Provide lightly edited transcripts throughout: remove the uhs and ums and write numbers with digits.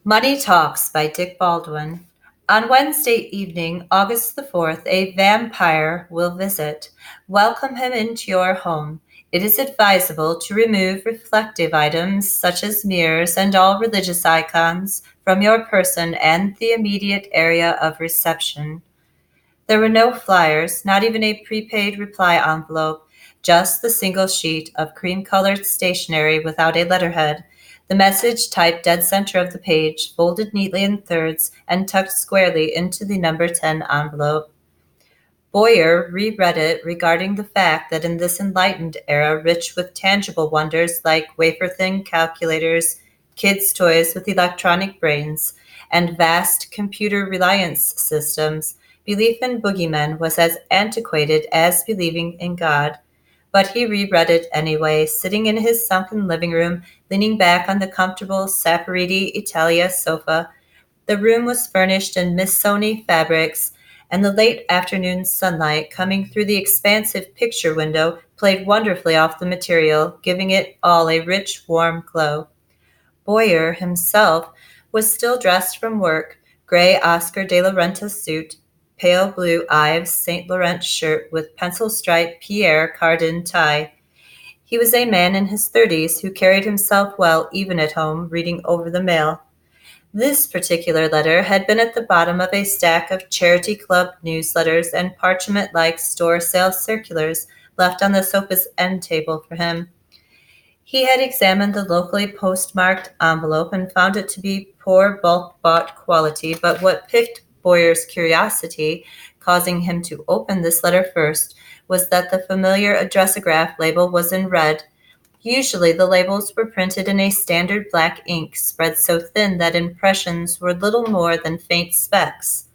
Money Talks by Dick Baldwin. On Wednesday evening, August the 4th, a vampire will visit. Welcome him into your home. It is advisable to remove reflective items such as mirrors and all religious icons from your person and the immediate area of reception. There were no flyers, not even a prepaid reply envelope, just the single sheet of cream-colored stationery without a letterhead. The message typed dead center of the page, folded neatly in thirds, and tucked squarely into the number 10 envelope. Boyer reread it, regarding the fact that in this enlightened era, rich with tangible wonders like wafer-thin calculators, kids' toys with electronic brains, and vast computer reliance systems, belief in boogeymen was as antiquated as believing in God. But he reread it anyway, sitting in his sunken living room, leaning back on the comfortable Saporiti Italia sofa. The room was furnished in Missoni fabrics, and the late afternoon sunlight coming through the expansive picture window played wonderfully off the material, giving it all a rich, warm glow. Boyer himself was still dressed from work, gray Oscar de la Renta suit, pale blue Ives St. Laurent shirt with pencil-striped Pierre Cardin tie. He was a man in his 30s who carried himself well even at home, reading over the mail. This particular letter had been at the bottom of a stack of Charity Club newsletters and parchment-like store sale circulars left on the sofa's end table for him. He had examined the locally postmarked envelope and found it to be poor bulk-bought quality, but what piqued Boyer's curiosity, causing him to open this letter first, was that the familiar addressograph label was in red. Usually the labels were printed in a standard black ink, spread so thin that impressions were little more than faint specks.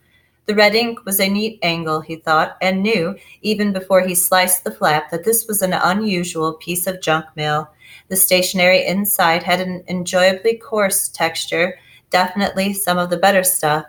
The red ink was a neat angle, he thought, and knew, even before he sliced the flap, that this was an unusual piece of junk mail. The stationery inside had an enjoyably coarse texture, definitely some of the better stuff.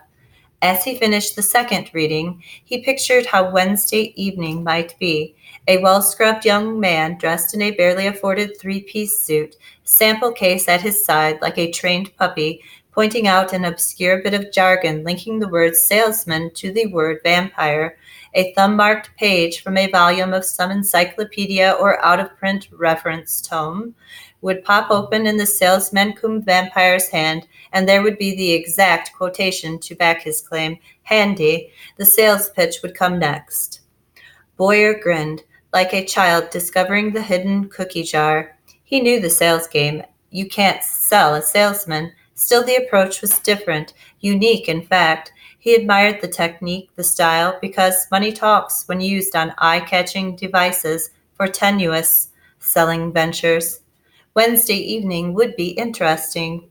As he finished the second reading, he pictured how Wednesday evening might be. A well-scrubbed young man dressed in a barely afforded three-piece suit, sample case at his side like a trained puppy, pointing out an obscure bit of jargon linking the word salesman to the word vampire. A thumb-marked page from a volume of some encyclopedia or out-of-print reference tome would pop open in the salesman cum vampire's hand, and there would be the exact quotation to back his claim. Handy. The sales pitch would come next. Boyer grinned, like a child discovering the hidden cookie jar. He knew the sales game. You can't sell a salesman. Still, the approach was different, unique in fact. He admired the technique, the style, because money talks when used on eye-catching devices for tenuous selling ventures. Wednesday evening would be interesting.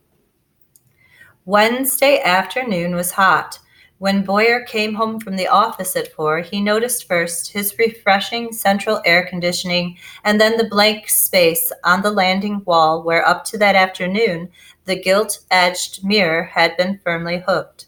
Wednesday afternoon was hot. When Boyer came home from the office at 4, he noticed first his refreshing central air conditioning and then the blank space on the landing wall where up to that afternoon the gilt-edged mirror had been firmly hooked.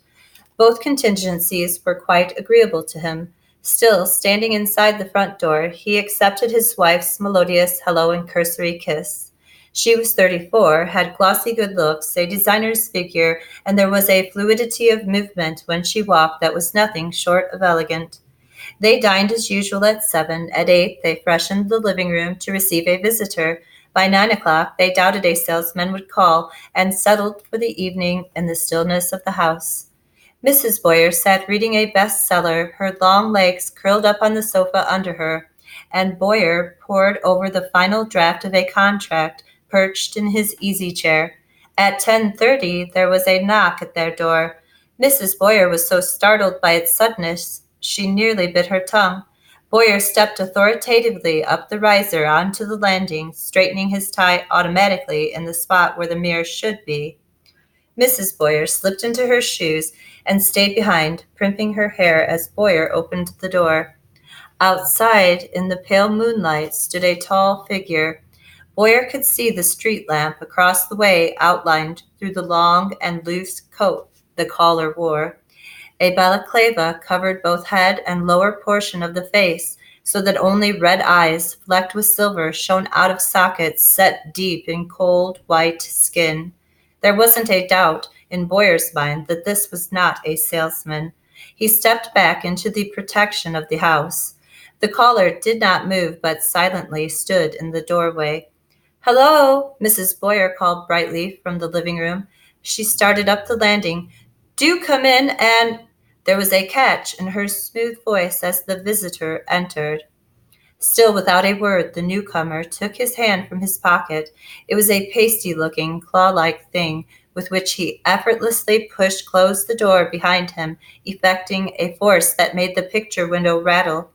Both contingencies were quite agreeable to him. Still, standing inside the front door, he accepted his wife's melodious hello and cursory kiss. She was 34, had glossy good looks, a designer's figure, and there was a fluidity of movement when she walked that was nothing short of elegant. They dined as usual at 7. At 8, they freshened the living room to receive a visitor. By 9 o'clock, they doubted a salesman would call and settled for the evening in the stillness of the house. Mrs. Boyer sat reading a bestseller, her long legs curled up on the sofa under her, and Boyer pored over the final draft of a contract perched in his easy-chair. At 10:30, there was a knock at their door. Mrs. Boyer was so startled by its suddenness, she nearly bit her tongue. Boyer stepped authoritatively up the riser onto the landing, straightening his tie automatically in the spot where the mirror should be. Mrs. Boyer slipped into her shoes and stayed behind, primping her hair as Boyer opened the door. Outside, in the pale moonlight, stood a tall figure. Boyer could see the street lamp across the way outlined through the long and loose coat the caller wore. A balaclava covered both head and lower portion of the face, so that only red eyes, flecked with silver, shone out of sockets set deep in cold, white skin. There wasn't a doubt. in Boyer's mind that this was not a salesman. He stepped back into the protection of the house. The caller did not move, but silently stood in the doorway. "Hello," Mrs. Boyer called brightly from the living room. She started up the landing. "Do come in and—" There was a catch in her smooth voice as the visitor entered. Still without a word, the newcomer took his hand from his pocket. It was a pasty-looking, claw-like thing with which he effortlessly closed the door behind him, effecting a force that made the picture window rattle.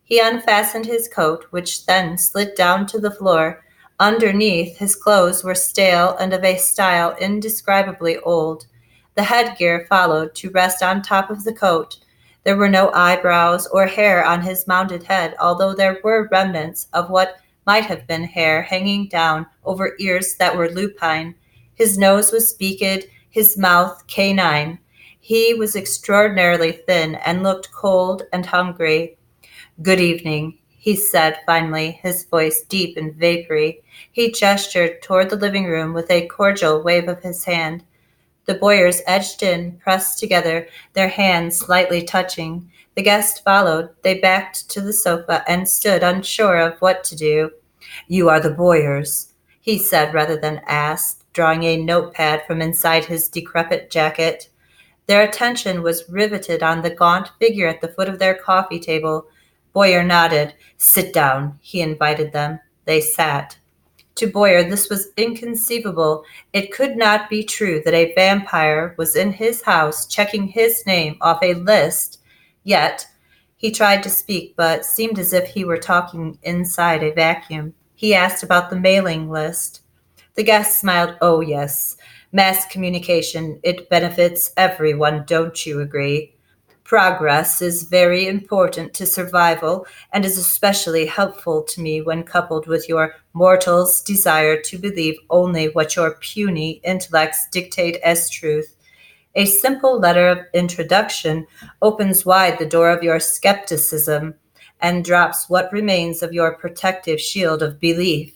He unfastened his coat, which then slid down to the floor. Underneath, his clothes were stale and of a style indescribably old. The headgear followed to rest on top of the coat. There were no eyebrows or hair on his mounded head, although there were remnants of what might have been hair hanging down over ears that were lupine. His nose was beaked, his mouth canine. He was extraordinarily thin and looked cold and hungry. "Good evening," he said finally, his voice deep and vapory. He gestured toward the living room with a cordial wave of his hand. The Boyers edged in, pressed together, their hands slightly touching. The guest followed. They backed to the sofa and stood unsure of what to do. "You are the Boyers," he said rather than asked, drawing a notepad from inside his decrepit jacket. Their attention was riveted on the gaunt figure at the foot of their coffee table. Boyer nodded. "Sit down," he invited them. They sat. To Boyer, this was inconceivable. It could not be true that a vampire was in his house checking his name off a list. Yet, he tried to speak, but seemed as if he were talking inside a vacuum. He asked about the mailing list. The guest smiled. "Oh, yes. Mass communication. It benefits everyone, don't you agree? Progress is very important to survival and is especially helpful to me when coupled with your mortal's desire to believe only what your puny intellects dictate as truth. A simple letter of introduction opens wide the door of your skepticism and drops what remains of your protective shield of belief.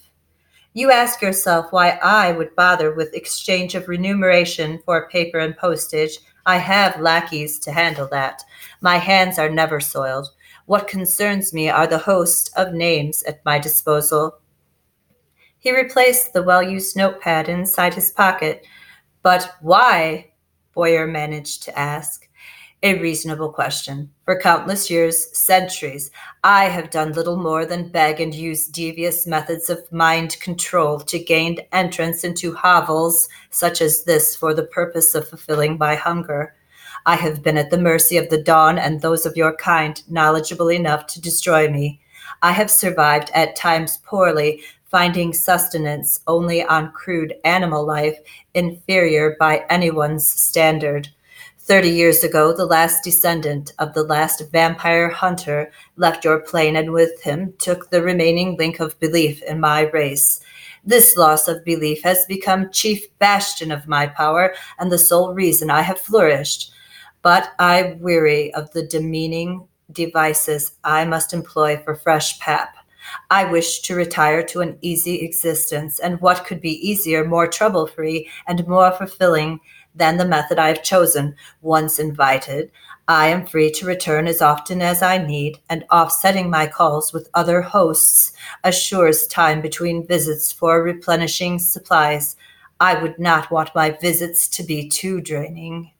You ask yourself why I would bother with exchange of remuneration for paper and postage. I have lackeys to handle that. My hands are never soiled. What concerns me are the host of names at my disposal." He replaced the well-used notepad inside his pocket. "But why?" Boyer managed to ask. "A reasonable question. For countless years, centuries, I have done little more than beg and use devious methods of mind control to gain entrance into hovels such as this for the purpose of fulfilling my hunger. I have been at the mercy of the dawn and those of your kind knowledgeable enough to destroy me. I have survived at times poorly, finding sustenance only on crude animal life, inferior by anyone's standard. 30 years ago, the last descendant of the last vampire hunter left your plane and with him took the remaining link of belief in my race. This loss of belief has become chief bastion of my power and the sole reason I have flourished. But I weary of the demeaning devices I must employ for fresh pap. I wish to retire to an easy existence, and what could be easier, more trouble-free, and more fulfilling than the method I have chosen? Once invited, I am free to return as often as I need, and offsetting my calls with other hosts assures time between visits for replenishing supplies. I would not want my visits to be too draining."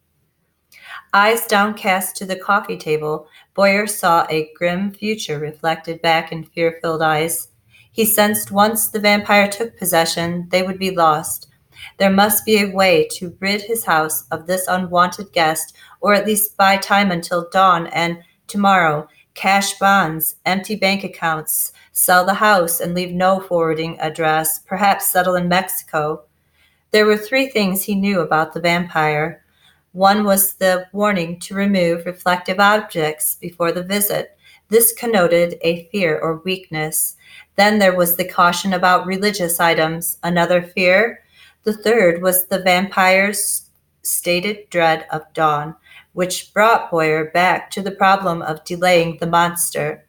Eyes downcast to the coffee table, Boyer saw a grim future reflected back in fear-filled eyes. He sensed once the vampire took possession, they would be lost. There must be a way to rid his house of this unwanted guest, or at least buy time until dawn and tomorrow, cash bonds, empty bank accounts, sell the house and leave no forwarding address, perhaps settle in Mexico. There were three things he knew about the vampire. One was the warning to remove reflective objects before the visit. This connoted a fear or weakness. Then there was the caution about religious items, another fear. The third was the vampire's stated dread of dawn, which brought Boyer back to the problem of delaying the monster.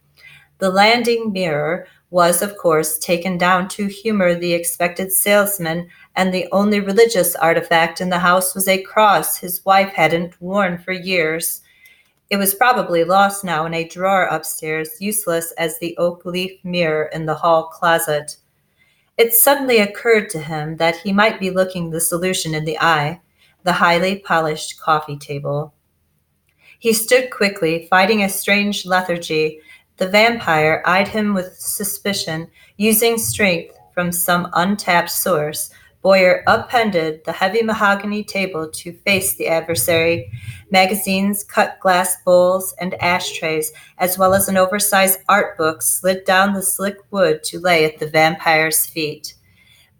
The landing mirror was, of course, taken down to humor the expected salesman and the only religious artifact in the house was a cross his wife hadn't worn for years. It was probably lost now in a drawer upstairs, useless as the oak leaf mirror in the hall closet. It suddenly occurred to him that he might be looking the solution in the eye, the highly polished coffee table. He stood quickly, fighting a strange lethargy. The vampire eyed him with suspicion, using strength from some untapped source. Boyer upended the heavy mahogany table to face the adversary. Magazines, cut glass bowls, and ashtrays, as well as an oversized art book, slid down the slick wood to lay at the vampire's feet.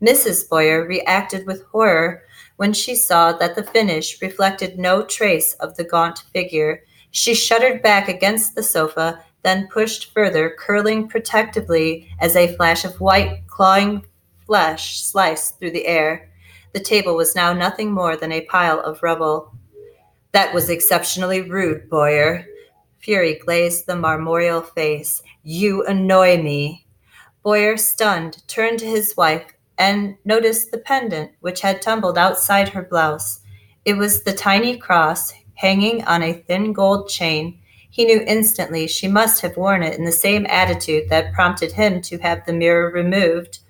Mrs. Boyer reacted with horror when she saw that the finish reflected no trace of the gaunt figure. She shuddered back against the sofa, then pushed further, curling protectively as a flash of white, clawing flesh sliced through the air. The table was now nothing more than a pile of rubble. That was exceptionally rude, Boyer. Fury glazed the marmoreal face. You annoy me. Boyer, stunned, turned to his wife and noticed the pendant which had tumbled outside her blouse. It was the tiny cross hanging on a thin gold chain. He knew instantly she must have worn it in the same attitude that prompted him to have the mirror removed.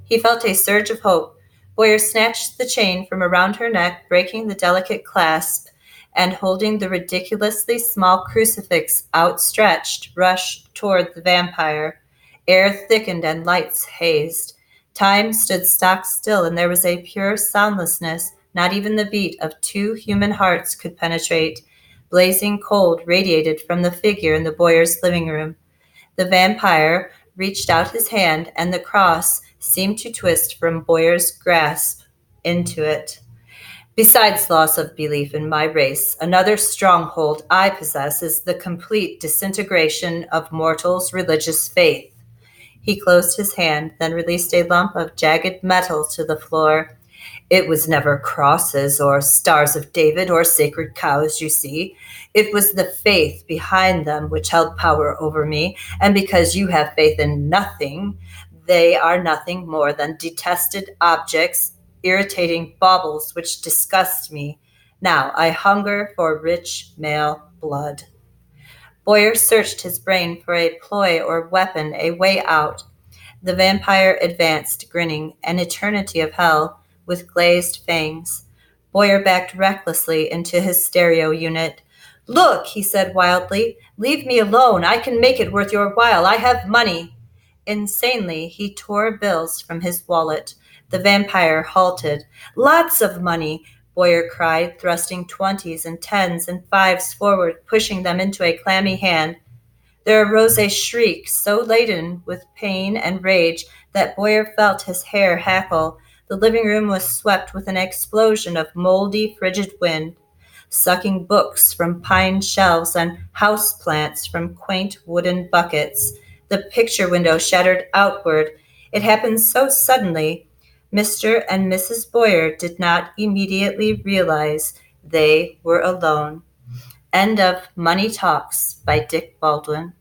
He felt a surge of hope. Boyer snatched the chain from around her neck, breaking the delicate clasp, and holding the ridiculously small crucifix outstretched, rushed toward the vampire. Air thickened and lights hazed. Time stood stock still, and there was a pure soundlessness not even the beat of two human hearts could penetrate. Blazing cold radiated from the figure in the Boyers' living room. The vampire reached out his hand, and the cross seemed to twist from Boyer's grasp into it. Besides loss of belief in my race, another stronghold I possess is the complete disintegration of mortals' religious faith. He closed his hand, then released a lump of jagged metal to the floor. It was never crosses or stars of David or sacred cows, you see. It was the faith behind them which held power over me, and because you have faith in nothing, they are nothing more than detested objects, irritating baubles which disgust me. Now I hunger for rich male blood. Boyer searched his brain for a ploy or weapon, a way out. The vampire advanced, grinning, an eternity of hell, with glazed fangs. Boyer backed recklessly into his stereo unit. Look, he said wildly, leave me alone. I can make it worth your while. I have money. Insanely, he tore bills from his wallet. The vampire halted. Lots of money, Boyer cried, thrusting 20s and 10s and 5s forward, pushing them into a clammy hand. There arose a shriek so laden with pain and rage that Boyer felt his hair hackle. The living room was swept with an explosion of moldy, frigid wind, sucking books from pine shelves and house plants from quaint wooden buckets. The picture window shattered outward. It happened so suddenly, Mr. and Mrs. Boyer did not immediately realize they were alone. End of Money Talks by Dick Baldwin.